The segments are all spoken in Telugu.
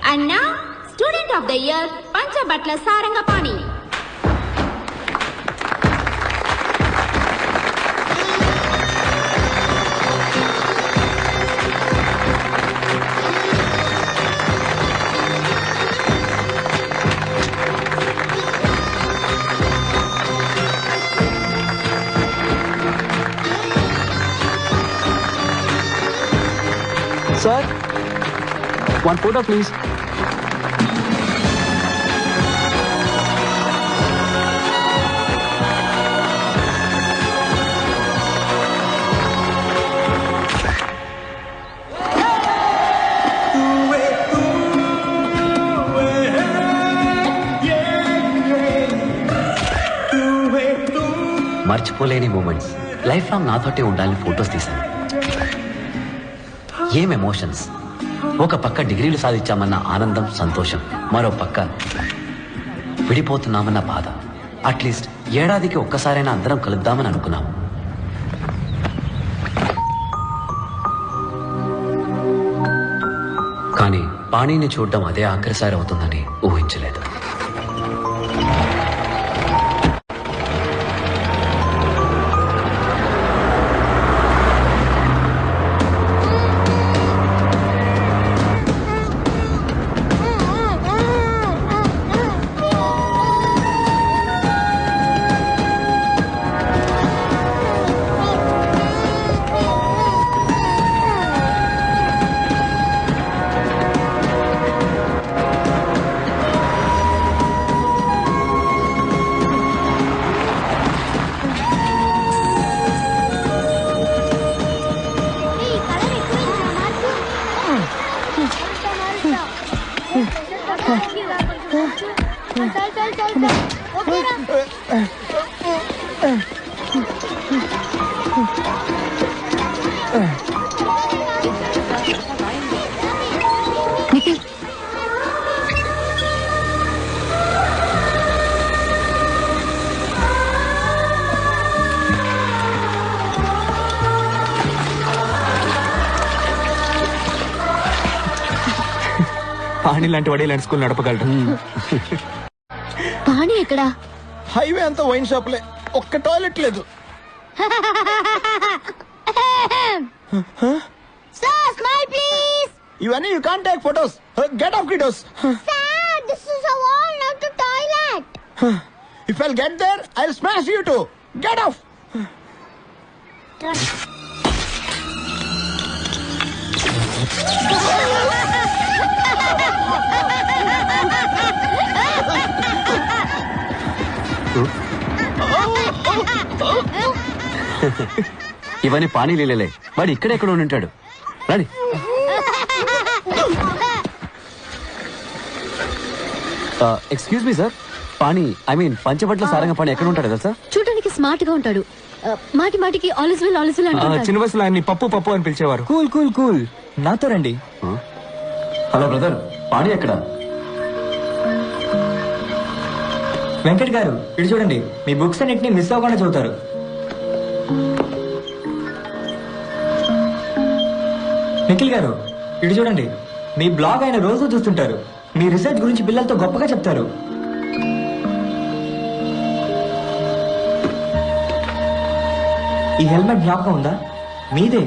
And now, Student of the Year, Panchabatla Sarangapani. Sir, one photo please. మర్చిపోలేని మూమెంట్స్ లైఫ్ లాంగ్ నాతోటే ఉండాలని ఫొటోస్ తీశాను. ఏం ఎమోషన్స్! ఒక పక్క డిగ్రీలు సాధించామన్న ఆనందం, సంతోషం, మరో పక్క విడిపోతున్నామన్న బాధ. అట్లీస్ట్ ఏడాదికి ఒక్కసారైనా అందరం కలుద్దామని అనుకున్నాం. కానీ పాణిని చూడడం అదే ఆఖరిసారి అవుతుందని ఊహించలేదు. పాణి లాంటి వాడే ఇలాంటి స్కూల్ నడపగలడు. పాణి ఎక్కడా? హైవే అంతా వైన్ షాప్లే, ఒక్క టాయిలెట్ లేదు. Sir, smile please. ఇవన్నీ you can't take photos. Get off kiddos. Sir, this is a wall, not a toilet. If I'll get there, I'll smash you too. Get off. ఇవన్నీ పాణి లీలలే. వాడు ఇక్కడెక్కడ ఉంటాడు. రండి. Excuse me sir, pani I mean Panchabatla Sarangapani ఎక్కడ ఉంటాడు కదా సార్? చూడడానికి స్మార్ట్ గా ఉంటాడు. మాటి మాటికి ఆలిస్ విల్ అంటాడు. చిన్న వయసులో ఆయన్ని పప్పు పప్పు అని పిలిచేవారు. కూల్ కూల్ కూల్, నాతో రండి. హలో బ్రదర్, పాణి ఎక్కడ? వెంకట్ గారు ఇటు చూడండి, మీ బుక్స్ అన్నిటిని మిస్ అవ్వకుండా చదువుతారు. నిఖిల్ గారు ఇటు చూడండి, మీ బ్లాగ్ ఆయన రోజు చూస్తుంటారు. మీ రీసెర్చ్ గురించి పిల్లలతో గొప్పగా చెప్తారు. ఈ హెల్మెట్ జ్ఞాపకం ఉందా? మీదే,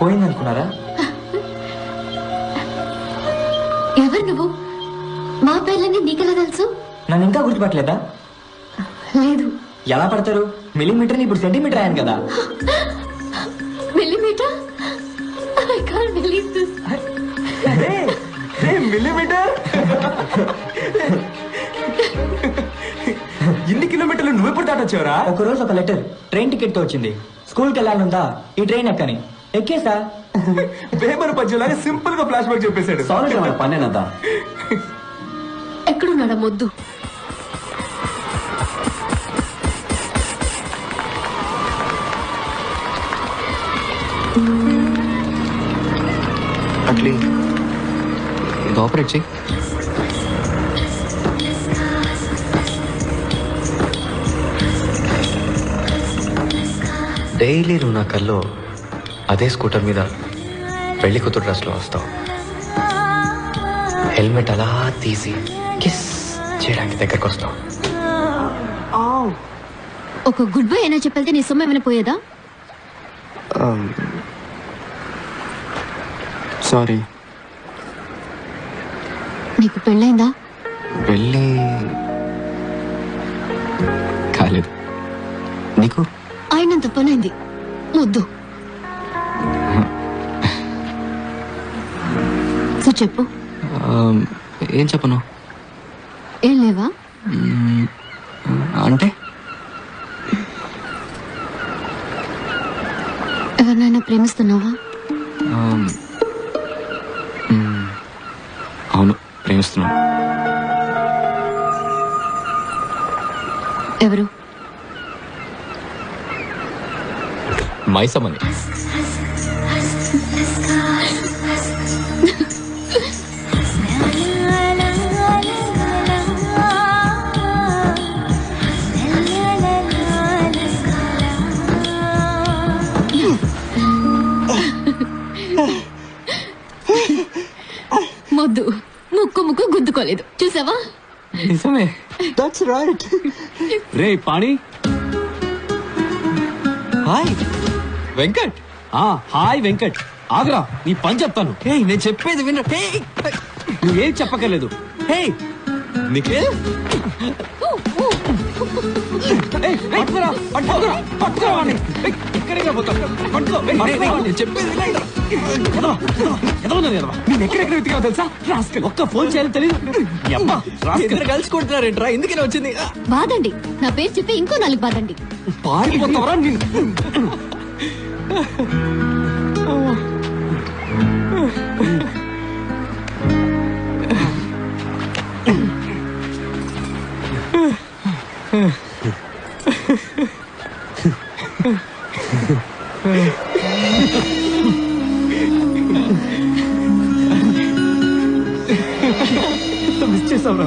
పోయిందనుకున్నారా? ఎవరు నువ్వు? మా పేర్లన్నీ నీకెలా తెలుసు? నన్ను ఇంకా గుర్తుపట్టలేదా? లేదు. ఎలా పడతారు? మిల్లీమీటర్ ఇప్పుడు సెంటీమీటర్ అయ్యాను కదా. Millimetre? I can't believe this. Millimetre? ఇన్ని కిలోమీటర్లు నువ్వెప్పుడు దాటొచ్చావరా? ఒకరోజు ఒక లెటర్ ట్రైన్ టికెట్ తో వచ్చింది. స్కూల్కి వెళ్ళాలందా, ఈ ట్రైన్ ఎక్కని. ఎక్కేసా. పేపర్ పద్యంలాగా సింపుల్ గా ఫ్లాష్ బ్యాక్ చెప్పేశాడు. సారీ మన పనేనదా. ఎక్కడున్నాడా మొద్దు? అట్లీ ఇది ఆపరేట్ చెయ్యి. డైలీ నువ్వు నా కల్లో అదే స్కూటర్ మీద పెళ్లి కూతురు డ్రెస్లో వస్తావు. హెల్మెట్ అలా తీసి కిస్ చేయడానికి దగ్గరకు వస్తావు. ఒక గుడ్ బై అయినా చెప్పేది నీ సొమ్ము ఏమైనా పోయేదా? సారీ. నీకు పెళ్ళైందా? వెళ్ళి కాలేదు. నీకు? అయినంత పనైంది, వద్దు. సో చెప్పు. ఏం చెప్పను? ఏం లేవా? అంటే ఎవరినైనా ప్రేమిస్తున్నావా? అవును, ప్రేమిస్తున్నాను. ఎవరు? మైసమ్మని. మొద్దు ముక్కు గుద్దుకోలేదు, చూసావా? నిజమే. That's right. Ray pani. Hi Venkat. Hi Venkat. Agra, నీ పని చెప్తాను. నేను చెప్పేది విను. నువ్వేం చెప్పక్కర్లేదు. హే నిఖిల్, నేను చెప్పేది వినండి. నేను ఎక్కడెక్కడ వెతికావు తెలుసా? ఒక్క ఫోన్ చేయాలి తెలియదు. ఇద్దరు కలిసి కొడుతున్నారేంట్రా? ఎందుకని వచ్చింది? బాదండి, నా పేరు చెప్పి ఇంకో 4 బాదండి. పారిపోతావరా నిన్ను? మిస్ చేసావురా.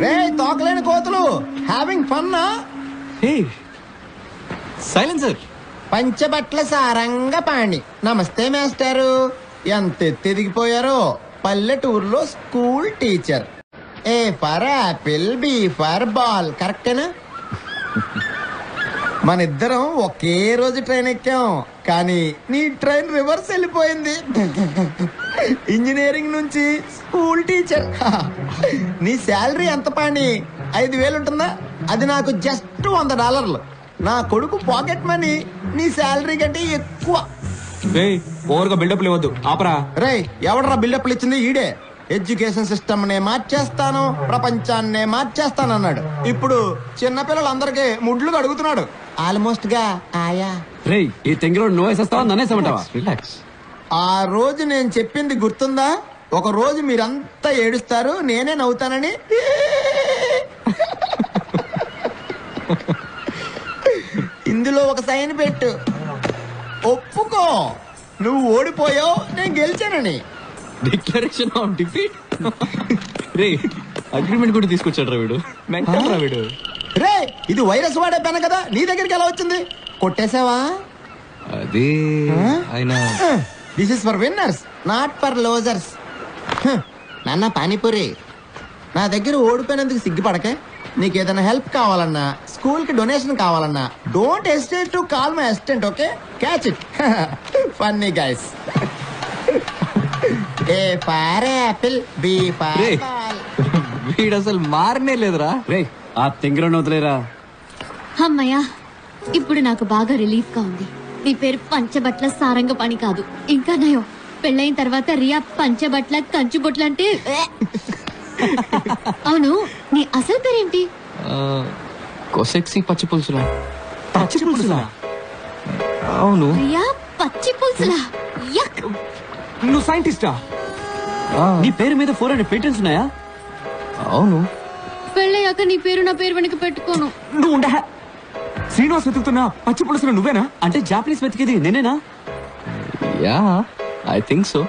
రే తోకలేని కోతులు, హ్యావింగ్ ఫన్నా? సైలెన్సర్. పంచబట్ల సారంగ పాణి. నమస్తే మాస్టారు. ఎంత ఎదిగిపోయారో. పల్లెటూరులో school teacher. A for apple, B for ball. కరెక్టేనా? మన ఇద్దరం ఒకే రోజు ట్రైన్ ఎక్కాం, కానీ నీ ట్రైన్ రివర్స్ వెళ్ళిపోయింది. ఇంజనీరింగ్ నుంచి స్కూల్ టీచర్. నీ శాలరీ ఎంత పాణి? 5,000 ఉంటుందా? అది నాకు జస్ట్ $100. నా కొడుకు పాకెట్ మనీ నీ శాలరీ కంటే ఎక్కువ. ఓవర్గా బిల్డప్ ఇవ్వద్దు, ఆపరా. రే ఎవడరా బిల్డప్లు ఇచ్చింది? ఈడే. ఎడ్యుకేషన్ సిస్టమ్ నే మార్చేస్తాను, ప్రపంచాన్నే మార్చేస్తానన్నాడు. ఇప్పుడు చిన్నపిల్లలందరికీ ముడ్లు అడుగుతున్నాడు. ఆల్మోస్ట్ గా ఆయా. రే ఈ తెంగిలో నువ్వు వేసేస్తావా నన్నేసేమంటావా? రిలాక్స్. ఆ రోజు నేను చెప్పింది గుర్తుందా? ఒక రోజు మీరంతా ఏడుస్తారు, నేనే నవ్వుతానని. ఇందులో ఒక సైన్ పెట్టు. ఒప్పుకో, నువ్వు ఓడిపోయావు, నేను గెలిచానని. Declaration of defeat. రే అగ్రిమెంట్ కూడా తీసుకొచ్చాడు రా వీడు. మెంటల్ రా వీడు. రే ఇది వైరస్ వాడే పెన కదా, నీ దగ్గరికి ఎలా వచ్చింది? కొట్టేసావా? అది ఆయన. This is for winners, not for losers. నాన్న పానీపూరి, నా దగ్గర ఓడిపోయినందుకు సిగ్గుపడకే. నీకు ఏదైనా హెల్ప్ కావాలన్నా, స్కూల్ కి డొనేషన్ కావాలన్నా, don't hesitate to call my assistant. Okay, catch it. Funny guys. A for apple, B for ball. వీడు అసలు మారనే లేదురా. రే ఆ తెంగిలో వదిలేరా. అమ్మయ్యా, ఇప్పుడు నాకు బాగా రిలీఫ్ గా ఉంది. నీ పేరు పంచబట్ల సారంగ పని కాదు. ఇంకా నయం, పెళ్ళైన తర్వాత రియా పంచబట్ల కంచుబొట్ల అంటే. అవును, నీ అసలు పేరేంటి? కొసెక్సీ పచ్చి పులుసులా. పచ్చి పులుసులా? అవును. రియా పచ్చి పులుసులా? యక్. నువ్వు సైంటిస్టా? నీ పేరు మీద 400 పేటెంట్స్ ఉన్నాయా? అవును. పెళ్ళయ్యాక నీ పేరు నా పేరు వెనక పెట్టుకోను. నువ్వు ఉండే. శ్రీనివాస్ వెతుకుతున్నా పచ్చి పులుసులు నువ్వేనా? అంటే జాపనీస్ వెతికేది నేనేనా? Yeah, I think so.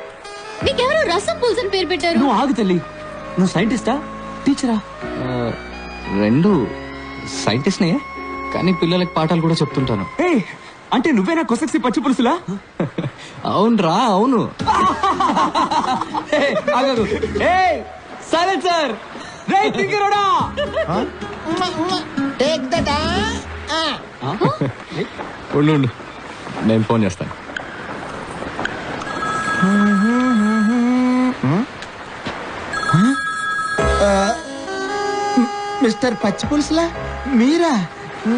నీకెవరో రసం పులుసు అని పేరు పెట్టారు. నువ్వు ఆగు తల్లి. నువ్వు సైంటిస్టా, టీచరా? రెండు సైంటిస్ట్నే కానీ పిల్లలకి పాఠాలు కూడా చెప్తుంటాను. ఏయ్, అంటే నువ్వేనా కొసక్సి పచ్చి పులుసులా? అవునరా అవును. Silent sir. రేయ్ తింగరోడా, టేక్ దట్. ఉండు ఉండు, నేను ఫోన్ చేస్తాను. మిస్టర్ పచ్చి పులుసులా మీరా?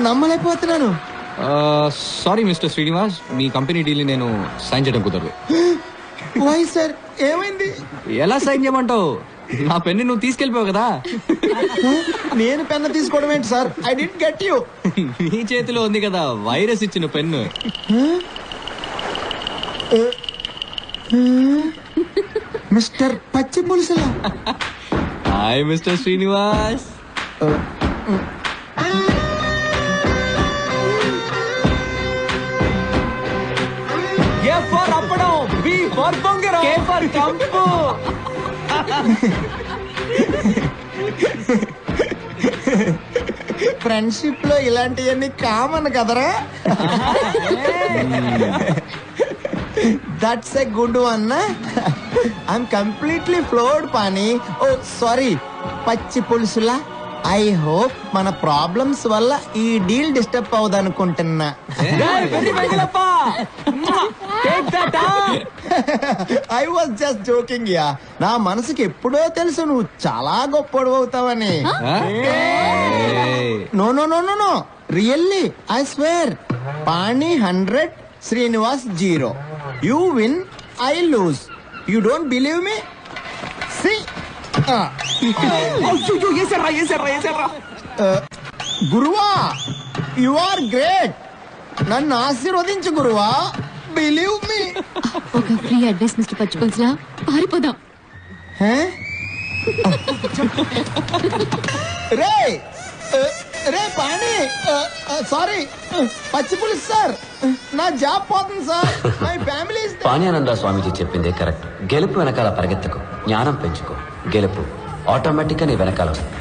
నమ్మలేకపోతున్నాను. సారీ మిస్టర్ శ్రీనివాస్, మీ కంపెనీ డీల్ నేను సైన్ చేయడం కుదరదు. వై సార్, ఏమైంది? ఎలా సైన్ చేయమంటావు? నా పెన్ను నువ్వు తీసుకెళ్ళిపోవు కదా. నేను పెన్ను తీసుకోవడం ఏంటి sir? I didn't get you. నీ చేతిలో ఉంది కదా వైరస్ ఇచ్చిన పెన్ను. మిస్టర్ పచ్చి పులుసులా? Hi mister Srinivas. A for అప్పడం, బి ఫర్ బొంగరం, కే ఫర్ కంపు. ఫ్రెండ్షిప్ లో ఇలాంటివన్నీ కామన్ కదరా? That's a good one. I'm completely floored Pani. Oh sorry పచ్చి పులుసులా. ఐ హోప్ మన ప్రాబ్లమ్స్ వల్ల ఈ డీల్ డిస్టర్బ్ అవదనుకుంటున్నా. I was just joking yeah. నా మనసుకి ఎప్పుడో తెలుసు నువ్వు చాలా గొప్పడు అవుతావని. No no no no no, really I swear. Pani 100, Srinivas 0. You win, I lose. You don't believe me? సి గురువా, యు ఆర్ గ్రేట్. నన్ను ఆశీర్వదించు గురువా. Believe me. ఒక ఫ్రీ అడ్వైస్ మిస్టర్ పచ్చిపుల్స్లా, పారిపోదాం. రే రే పాణి, సారీ పచ్చి పులుసు సార్. నా జాబ్ పోతుంది sir. My family. Panyananda Swamiji చెప్పిందే కరెక్ట్. గెలుపు వెనకాల పరిగెత్తకు, జ్ఞానం పెంచుకో. గెలుపు ఆటోమేటిక్ గా నీ వెనకాల వస్తుంది.